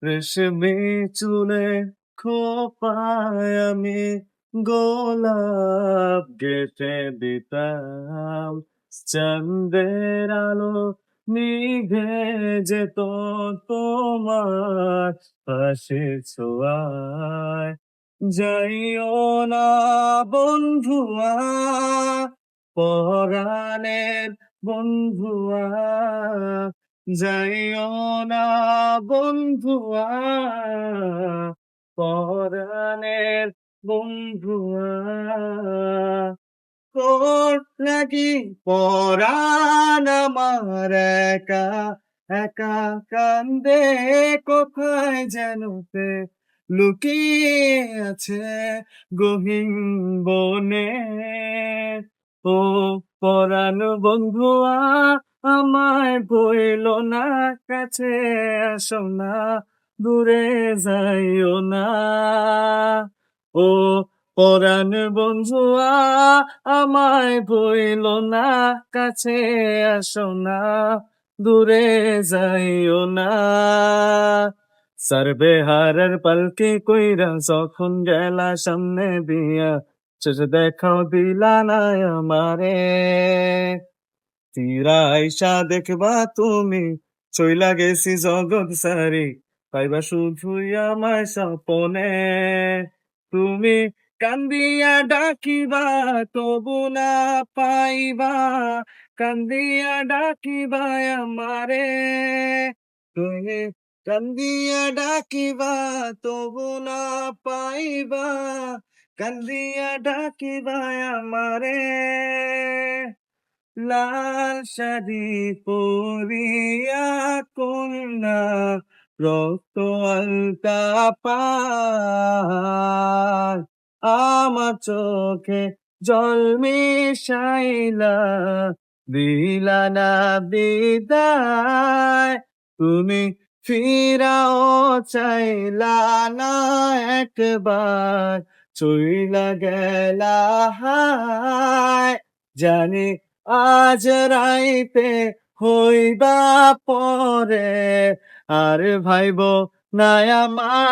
রেশমি চুলে খোপায় আমি গোলাপ গেঁথে দিতাম, চাঁদের আলো নিভে যেত তোমার পাশে ছোঁয়ায়। যাইও না বন্ধুয়া, পরাণের বন্ধুয়া, যাইও না বন্ধুয়া, পরাণের বন্ধুয়া। তোর লাগি পরাণ আমার একা একা কান্দে, কোথায় যেন সে লুকিয়ে আছে গহীন বনে। ও পরাণ বন্ধুয়া, আমায় বইল না, কাছে আসো না, দূরে যাইও না। ও পরাণ বন্ধুয়া, আমায় বইল না, কাছে আসো না, দূরে যাইও না। সারবেহারের পালকি কইরা যখন গেলা সামনে দিয়া, শেষ দেখাও দিলা না আমারে। ফিরা আইসা দেখবা তুমি, চইলা গেছি জগৎ সারি, পাইবা শুধুই আমায় স্বপনে। তুমি কান্দিয়া ডাকিবা, তবু না পাইবা, কান্দিয়া ডাকিবা আমারে। তুমি কান্দিয়া ডাকিবা, তবু না পাইবা, কান্দিয়া ডাকিবা আমারে। লাল শাড়ি পরিয়া কন্যা, রক্ত আলতা পায়, আমার চোখে জল মিশাইলা, দিলা না বিদায়। তুমি ফিরাও চাইলা না একবার, চইলা গেলা হায়। জানি আজ রাইতে হইবা পরে, আর ভাইব না আমার।